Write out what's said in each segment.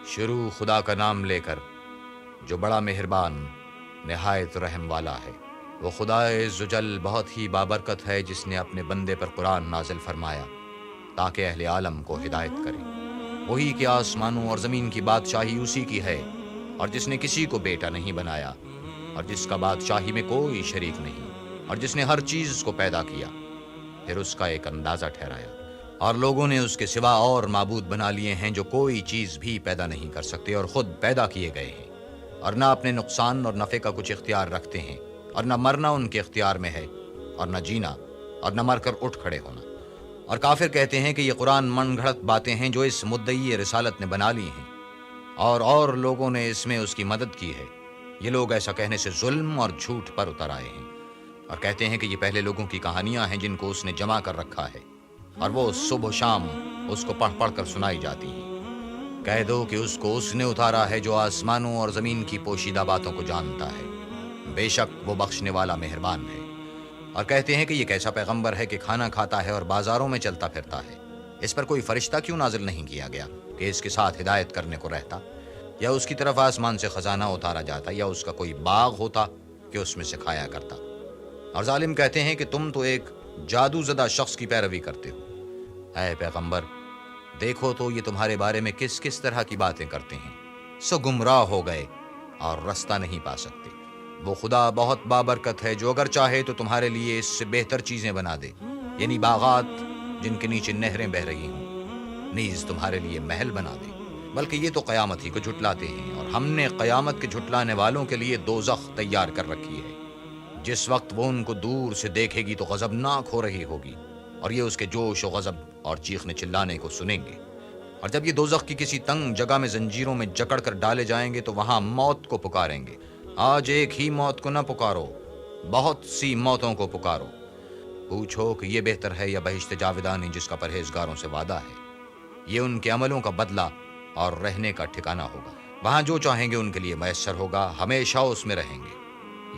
شروع خدا کا نام لے کر جو بڑا مہربان نہایت رحم والا ہے۔ وہ خدا عزوجل بہت ہی بابرکت ہے جس نے اپنے بندے پر قرآن نازل فرمایا تاکہ اہل عالم کو ہدایت کرے۔ وہی کہ آسمانوں اور زمین کی بادشاہی اسی کی ہے، اور جس نے کسی کو بیٹا نہیں بنایا، اور جس کا بادشاہی میں کوئی شریک نہیں، اور جس نے ہر چیز کو پیدا کیا پھر اس کا ایک اندازہ ٹھہرایا۔ اور لوگوں نے اس کے سوا اور معبود بنا لیے ہیں جو کوئی چیز بھی پیدا نہیں کر سکتے اور خود پیدا کیے گئے ہیں، اور نہ اپنے نقصان اور نفع کا کچھ اختیار رکھتے ہیں، اور نہ مرنا ان کے اختیار میں ہے، اور نہ جینا، اور نہ مر کر اٹھ کھڑے ہونا۔ اور کافر کہتے ہیں کہ یہ قرآن من گھڑت باتیں ہیں جو اس مدعی رسالت نے بنا لی ہیں، اور لوگوں نے اس میں اس کی مدد کی ہے۔ یہ لوگ ایسا کہنے سے ظلم اور جھوٹ پر اتر آئے ہیں، اور کہتے ہیں کہ یہ پہلے لوگوں کی کہانیاں ہیں جن کو اس نے جمع کر رکھا ہے، اور وہ صبح و شام اس کو پڑھ پڑھ کر سنائی جاتی ہیں۔ کہہ دو کہ اس کو اس نے اتارا ہے جو آسمانوں اور زمین کی پوشیدہ باتوں کو جانتا ہے، بے شک وہ بخشنے والا مہربان ہے۔ اور کہتے ہیں کہ یہ کیسا پیغمبر ہے کہ کھانا کھاتا ہے اور بازاروں میں چلتا پھرتا ہے، اس پر کوئی فرشتہ کیوں نازل نہیں کیا گیا کہ اس کے ساتھ ہدایت کرنے کو رہتا، یا اس کی طرف آسمان سے خزانہ اتارا جاتا، یا اس کا کوئی باغ ہوتا کہ اس میں سے کھایا کرتا۔ اور ظالم کہتے ہیں کہ تم تو ایک جادو زدہ شخص کی پیروی کرتے ہو۔ اے پیغمبر، دیکھو تو یہ تمہارے بارے میں کس کس طرح کی باتیں کرتے ہیں، سو گمراہ ہو گئے اور رستہ نہیں پا سکتے۔ وہ خدا بہت بابرکت ہے جو اگر چاہے تو تمہارے لیے اس سے بہتر چیزیں بنا دے، یعنی باغات جن کے نیچے نہریں بہ رہی ہوں، نیز تمہارے لیے محل بنا دے۔ بلکہ یہ تو قیامت ہی کو جھٹلاتے ہیں، اور ہم نے قیامت کے جھٹلانے والوں کے لیے دوزخ تیار کر رکھی ہے۔ جس وقت وہ ان کو دور سے دیکھے گی تو غضبناک ہو رہی ہوگی، اور یہ اس کے جوش و غضب اور چیخنے چلانے کو سنیں گے۔ اور جب یہ دوزخ کی کسی تنگ جگہ میں زنجیروں میں جکڑ کر ڈالے جائیں گے تو وہاں موت کو پکاریں گے۔ آج ایک ہی موت کو نہ پکارو، بہت سی موتوں کو پکارو۔ پوچھو کہ یہ بہتر ہے یا بہشت جاودانی جس کا پرہیزگاروں سے وعدہ ہے۔ یہ ان کے عملوں کا بدلہ اور رہنے کا ٹھکانہ ہوگا، وہاں جو چاہیں گے ان کے لیے میسر ہوگا، ہمیشہ اس میں رہیں گے۔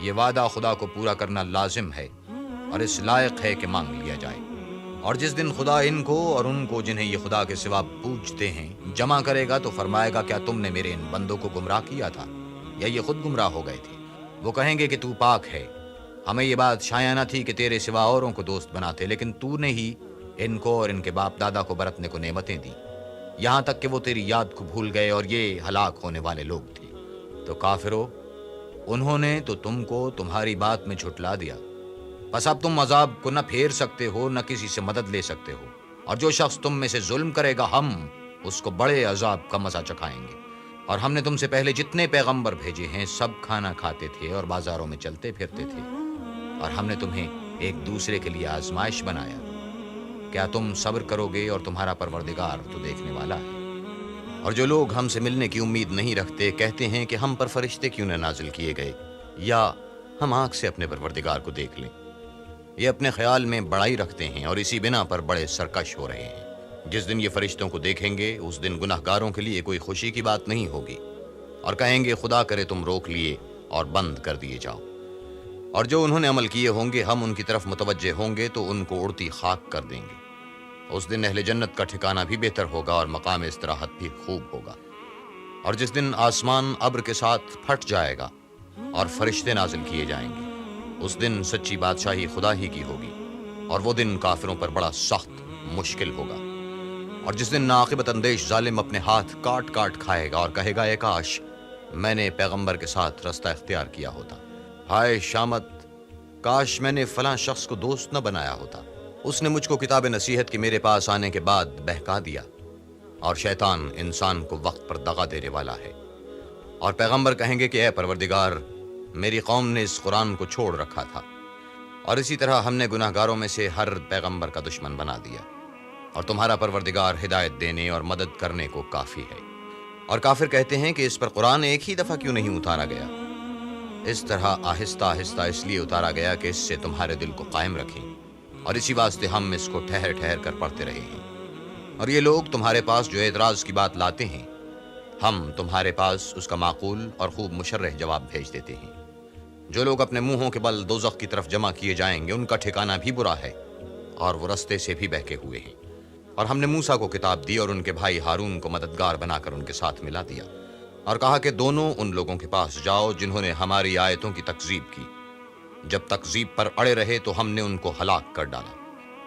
یہ وعدہ خدا کو پورا کرنا لازم ہے اور اس لائق ہے کہ مانگ لیا جائے۔ اور جس دن خدا ان کو اور ان کو جنہیں یہ خدا کے سوا پوجتے ہیں جمع کرے گا تو فرمائے گا، کیا تم نے میرے ان بندوں کو گمراہ کیا تھا یا یہ خود گمراہ ہو گئے تھے؟ وہ کہیں گے کہ تو پاک ہے، ہمیں یہ بات شایع نہ تھی کہ تیرے سوا اوروں کو دوست بناتے، لیکن تو نے ہی ان کو اور ان کے باپ دادا کو برتنے کو نعمتیں دی، یہاں تک کہ وہ تیری یاد کو بھول گئے اور یہ ہلاک ہونے والے لوگ تھے۔ تو کافرو، انہوں نے تو تم کو تمہاری بات میں جھٹلا دیا، بس اب تم عذاب کو نہ پھیر سکتے ہو نہ کسی سے مدد لے سکتے ہو، اور جو شخص تم میں سے ظلم کرے گا ہم اس کو بڑے عذاب کا مزہ چکھائیں گے۔ اور ہم نے تم سے پہلے جتنے پیغمبر بھیجے ہیں سب کھانا کھاتے تھے اور بازاروں میں چلتے پھرتے تھے، اور ہم نے تمہیں ایک دوسرے کے لیے آزمائش بنایا۔ کیا تم صبر کرو گے؟ اور تمہارا پروردگار تو دیکھنے والا ہے۔ اور جو لوگ ہم سے ملنے کی امید نہیں رکھتے کہتے ہیں کہ ہم پر فرشتے کیوں نہ نازل کیے گئے، یا ہم آنکھ سے اپنے پروردگار کو دیکھ لیں۔ یہ اپنے خیال میں بڑائی رکھتے ہیں اور اسی بنا پر بڑے سرکش ہو رہے ہیں۔ جس دن یہ فرشتوں کو دیکھیں گے اس دن گناہگاروں کے لیے کوئی خوشی کی بات نہیں ہوگی، اور کہیں گے خدا کرے تم روک لیے اور بند کر دیے جاؤ۔ اور جو انہوں نے عمل کیے ہوں گے ہم ان کی طرف متوجہ ہوں گے تو ان کو اڑتی خاک کر دیں گے۔ اس دن اہل جنت کا ٹھکانہ بھی بہتر ہوگا اور مقام استراحت بھی خوب ہوگا۔ اور جس دن آسمان ابر کے ساتھ پھٹ جائے گا اور فرشتے نازل کیے جائیں گے، اس دن سچی بادشاہی خدا ہی کی ہوگی، اور وہ دن کافروں پر بڑا سخت مشکل ہوگا۔ اور جس دن ناعاقبت اندیش ظالم اپنے ہاتھ کاٹ کاٹ کھائے گا اور کہے گا، اے کاش میں نے پیغمبر کے ساتھ رستہ اختیار کیا ہوتا، ہائے شامت، کاش میں نے فلاں شخص کو دوست نہ بنایا ہوتا، اس نے مجھ کو کتاب نصیحت کے میرے پاس آنے کے بعد بہکا دیا۔ اور شیطان انسان کو وقت پر دغا دینے والا ہے۔ اور پیغمبر کہیں گے کہ اے پروردگار، میری قوم نے اس قرآن کو چھوڑ رکھا تھا، اور اسی طرح ہم نے گناہگاروں میں سے ہر پیغمبر کا دشمن بنا دیا، اور تمہارا پروردگار ہدایت دینے اور مدد کرنے کو کافی ہے۔ اور کافر کہتے ہیں کہ اس پر قرآن ایک ہی دفعہ کیوں نہیں اتارا گیا؟ اس طرح آہستہ آہستہ اس لیے اتارا گیا کہ اس سے تمہارے دل کو قائم رکھیں، اور اسی واسطے ہم اس کو ٹھہر ٹھہر کر پڑھتے رہے ہیں۔ اور یہ لوگ تمہارے پاس جو اعتراض کی بات لاتے ہیں ہم تمہارے پاس اس کا معقول اور خوب مشرح جواب بھیج دیتے ہیں۔ جو لوگ اپنے منہوں کے بل دوزخ کی طرف جمع کیے جائیں گے ان کا ٹھکانہ بھی برا ہے، اور وہ رستے سے بھی بہکے ہوئے ہیں۔ اور ہم نے موسیٰ کو کتاب دی اور ان کے بھائی ہارون کو مددگار بنا کر ان کے ساتھ ملا دیا، اور کہا کہ دونوں ان لوگوں کے پاس جاؤ جنہوں نے ہماری آیتوں کی تکذیب کی۔ جب تکذیب پر اڑے رہے تو ہم نے ان کو ہلاک کر ڈالا،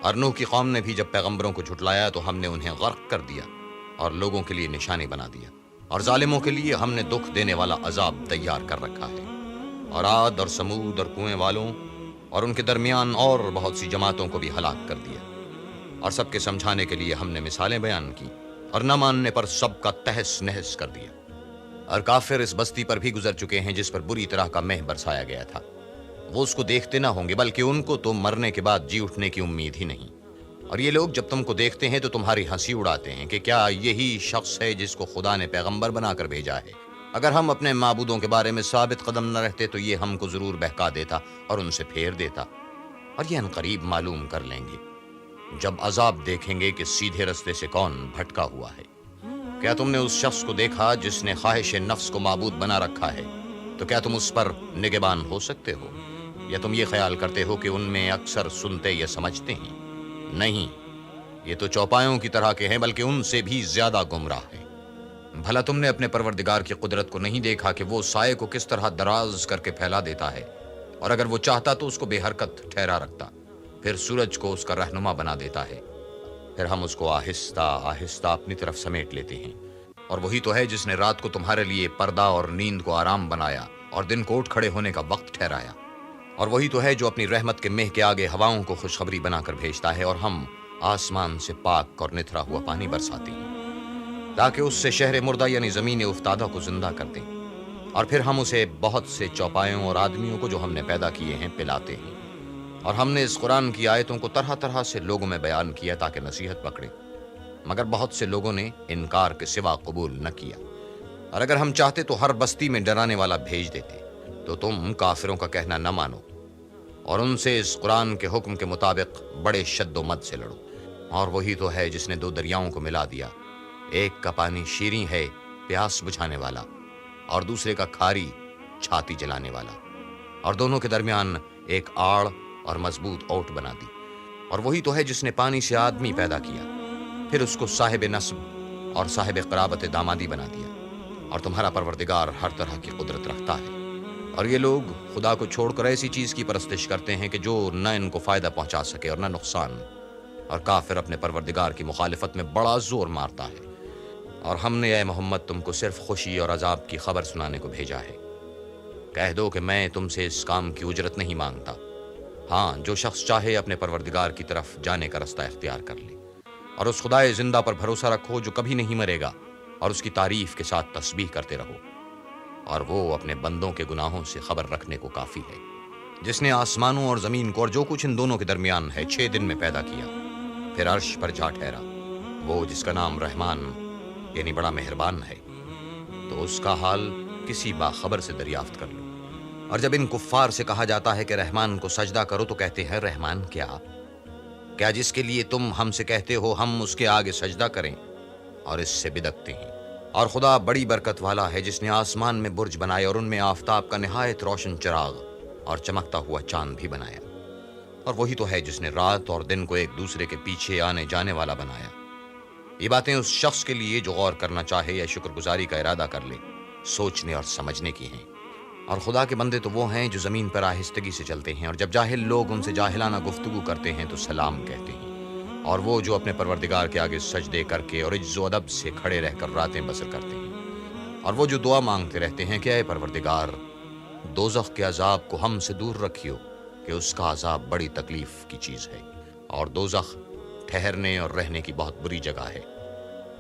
اور نوح کی قوم نے بھی جب پیغمبروں کو جھٹلایا تو ہم نے انہیں غرق کر دیا اور لوگوں کے لیے نشانی بنا دیا، اور ظالموں کے لیے ہم نے دکھ دینے والا عذاب تیار کر رکھا ہے۔ اور عاد اور سمود اور کنویں والوں اور ان کے درمیان اور بہت سی جماعتوں کو بھی ہلاک کر دیا، اور سب کے سمجھانے کے لیے ہم نے مثالیں بیان کی، اور نہ ماننے پر سب کا تہس نہس کر دیا۔ اور کافر اس بستی پر بھی گزر چکے ہیں جس پر بری طرح کا مہ برسایا گیا تھا، وہ اس کو دیکھتے نہ ہوں گے بلکہ ان کو تو مرنے کے بعد جی اٹھنے کی امید ہی نہیں۔ اور یہ لوگ جب تم کو دیکھتے ہیں تو تمہاری ہنسی اڑاتے ہیں کہ کیا یہی شخص ہے جس کو خدا نے پیغمبر بنا کر بھیجا ہے؟ اگر ہم اپنے معبودوں کے بارے میں ثابت قدم نہ رہتے تو یہ ہم کو ضرور بہکا دیتا اور ان سے پھیر دیتا، اور یہ عنقریب معلوم کر لیں گے جب عذاب دیکھیں گے کہ سیدھے رستے سے کون بھٹکا ہوا ہے۔ کیا تم نے اس شخص کو دیکھا جس نے خواہش نفس کو معبود بنا رکھا ہے؟ تو کیا تم اس پر نگہبان ہو سکتے ہو؟ یا تم یہ خیال کرتے ہو کہ ان میں اکثر سنتے یا سمجھتے ہیں؟ نہیں، یہ تو چوپایوں کی طرح کے ہیں بلکہ ان سے بھی زیادہ گمراہ ہیں۔ بھلا تم نے اپنے پروردگار کی قدرت کو نہیں دیکھا کہ وہ سائے کو کس طرح دراز کر کے پھیلا دیتا ہے، اور اگر وہ چاہتا تو اس کو بے حرکت ٹھہرا رکھتا، پھر سورج کو اس کا رہنما بنا دیتا ہے، پھر ہم اس کو آہستہ آہستہ اپنی طرف سمیٹ لیتے ہیں۔ اور وہی تو ہے جس نے رات کو تمہارے لیے پردہ اور نیند کو آرام بنایا اور دن کو اٹھ کھڑے ہونے کا وقت ٹھہرایا، اور وہی تو ہے جو اپنی رحمت کے مہ کے آگے ہواؤں کو خوشخبری بنا کر بھیجتا ہے، اور ہم آسمان سے پاک اور نتھرا ہوا پانی برساتے ہیں تاکہ اس سے شہر مردہ یعنی زمین افتادہ کو زندہ کر دیں، اور پھر ہم اسے بہت سے چوپایوں اور آدمیوں کو جو ہم نے پیدا کیے ہیں پلاتے ہیں۔ اور ہم نے اس قرآن کی آیتوں کو طرح طرح سے لوگوں میں بیان کیا تاکہ نصیحت پکڑے، مگر بہت سے لوگوں نے انکار کے سوا قبول نہ کیا۔ اور اگر ہم چاہتے تو ہر بستی میں ڈرانے والا بھیج دیتے، تو تم کافروں کا کہنا نہ مانو اور ان سے اس قرآن کے حکم کے مطابق بڑے شد و مد سے لڑو۔ اور وہی تو ہے جس نے دو دریاؤں کو ملا دیا، ایک کا پانی شیریں ہے پیاس بجھانے والا، اور دوسرے کا کھاری چھاتی جلانے والا، اور دونوں کے درمیان ایک آڑ اور مضبوط اوٹ بنا دی۔ اور وہی تو ہے جس نے پانی سے آدمی پیدا کیا، پھر اس کو صاحب نسب اور صاحب قرابت دامادی بنا دیا، اور تمہارا پروردگار ہر طرح کی قدرت رکھتا ہے۔ اور یہ لوگ خدا کو چھوڑ کر ایسی چیز کی پرستش کرتے ہیں کہ جو نہ ان کو فائدہ پہنچا سکے اور نہ نقصان، اور کافر اپنے پروردگار کی مخالفت میں بڑا زور مارتا ہے۔ اور ہم نے اے محمد تم کو صرف خوشی اور عذاب کی خبر سنانے کو بھیجا ہے۔ کہہ دو کہ میں تم سے اس کام کی اجرت نہیں مانگتا، ہاں جو شخص چاہے اپنے پروردگار کی طرف جانے کا رستہ اختیار کر لے، اور اس خدائے زندہ پر بھروسہ رکھو جو کبھی نہیں مرے گا، اور اس کی تعریف کے ساتھ تسبیح کرتے رہو، اور وہ اپنے بندوں کے گناہوں سے خبر رکھنے کو کافی ہے، جس نے آسمانوں اور زمین کو اور جو کچھ ان دونوں کے درمیان ہے 6 دن میں پیدا کیا، پھر عرش پر جا ٹھہرا، وہ جس کا نام رحمان یعنی بڑا مہربان ہے، تو اس کا حال کسی باخبر سے دریافت کر لو۔ اور جب ان کفار سے کہا جاتا ہے کہ رحمان کو سجدہ کرو تو کہتے ہیں رحمان کیا جس کے لیے تم ہم سے کہتے ہو ہم اس کے آگے سجدہ کریں، اور اس سے بدکتے ہیں۔ اور خدا بڑی برکت والا ہے جس نے آسمان میں برج بنائے اور ان میں آفتاب کا نہایت روشن چراغ اور چمکتا ہوا چاند بھی بنایا، اور وہی تو ہے جس نے رات اور دن کو ایک دوسرے کے پیچھے آنے جانے والا بنایا۔ یہ باتیں اس شخص کے لیے جو غور کرنا چاہے یا شکر گزاری کا ارادہ کر لے سوچنے اور سمجھنے کی ہیں۔ اور خدا کے بندے تو وہ ہیں جو زمین پر آہستگی سے چلتے ہیں، اور جب جاہل لوگ ان سے جاہلانہ گفتگو کرتے ہیں تو سلام کہتے ہیں، اور وہ جو اپنے پروردگار کے آگے سجدے کر کے اور عجز و ادب سے کھڑے رہ کر راتیں بسر کرتے ہیں، اور وہ جو دعا مانگتے رہتے ہیں کہ اے پروردگار دوزخ کے عذاب کو ہم سے دور رکھیو کہ اس کا عذاب بڑی تکلیف کی چیز ہے، اور دوزخ ٹھہرنے اور رہنے کی بہت بری جگہ ہے۔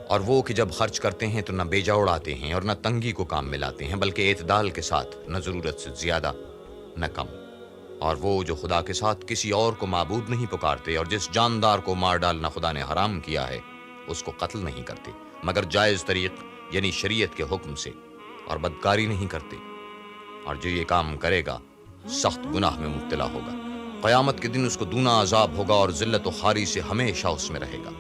اور وہ کہ جب خرچ کرتے ہیں تو نہ بیجا اڑاتے ہیں اور نہ تنگی کو کام میں لاتے ہیں بلکہ اعتدال کے ساتھ، نہ ضرورت سے زیادہ نہ کم۔ اور وہ جو خدا کے ساتھ کسی اور کو معبود نہیں پکارتے، اور جس جاندار کو مار ڈالنا خدا نے حرام کیا ہے اس کو قتل نہیں کرتے مگر جائز طریق یعنی شریعت کے حکم سے، اور بدکاری نہیں کرتے، اور جو یہ کام کرے گا سخت گناہ میں مبتلا ہوگا، قیامت کے دن اس کو دونا عذاب ہوگا اور ذلت و خواری سے ہمیشہ اس میں رہے گا۔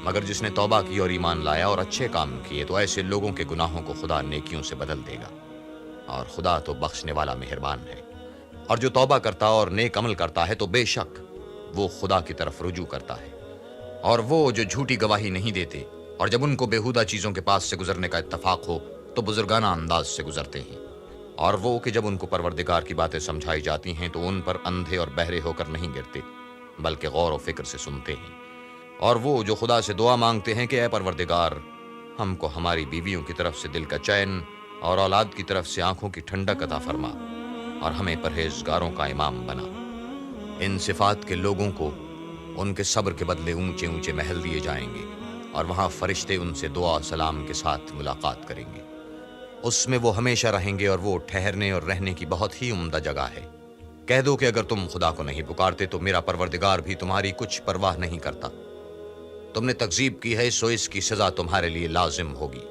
مگر جس نے توبہ کی اور ایمان لایا اور اچھے کام کیے تو ایسے لوگوں کے گناہوں کو خدا نیکیوں سے بدل دے گا، اور خدا تو بخشنے والا مہربان ہے۔ اور جو توبہ کرتا اور نیک عمل کرتا ہے تو بے شک وہ خدا کی طرف رجوع کرتا ہے، اور وہ جو جھوٹی گواہی نہیں دیتے اور جب ان کو بیہودہ چیزوں کے پاس سے گزرنے کا اتفاق ہو تو بزرگانہ انداز سے گزرتے ہیں، اور وہ کہ جب ان کو پروردگار کی باتیں سمجھائی جاتی ہیں تو ان پر اندھے اور بہرے ہو کر نہیں گرتے بلکہ غور و فکر سے سنتے ہیں، اور وہ جو خدا سے دعا مانگتے ہیں کہ اے پروردگار ہم کو ہماری بیویوں کی طرف سے دل کا چین اور اولاد کی طرف سے آنکھوں کی ٹھنڈک عطا فرما اور ہمیں پرہیزگاروں کا امام بنا۔ ان صفات کے لوگوں کو ان کے صبر کے بدلے اونچے اونچے محل دیے جائیں گے، اور وہاں فرشتے ان سے دعا سلام کے ساتھ ملاقات کریں گے۔ اس میں وہ ہمیشہ رہیں گے اور وہ ٹھہرنے اور رہنے کی بہت ہی عمدہ جگہ ہے۔ کہہ دو کہ اگر تم خدا کو نہیں پکارتے تو میرا پروردگار بھی تمہاری کچھ پرواہ نہیں کرتا۔ تم نے تکذیب کی ہے، سو اس کی سزا تمہارے لیے لازم ہوگی۔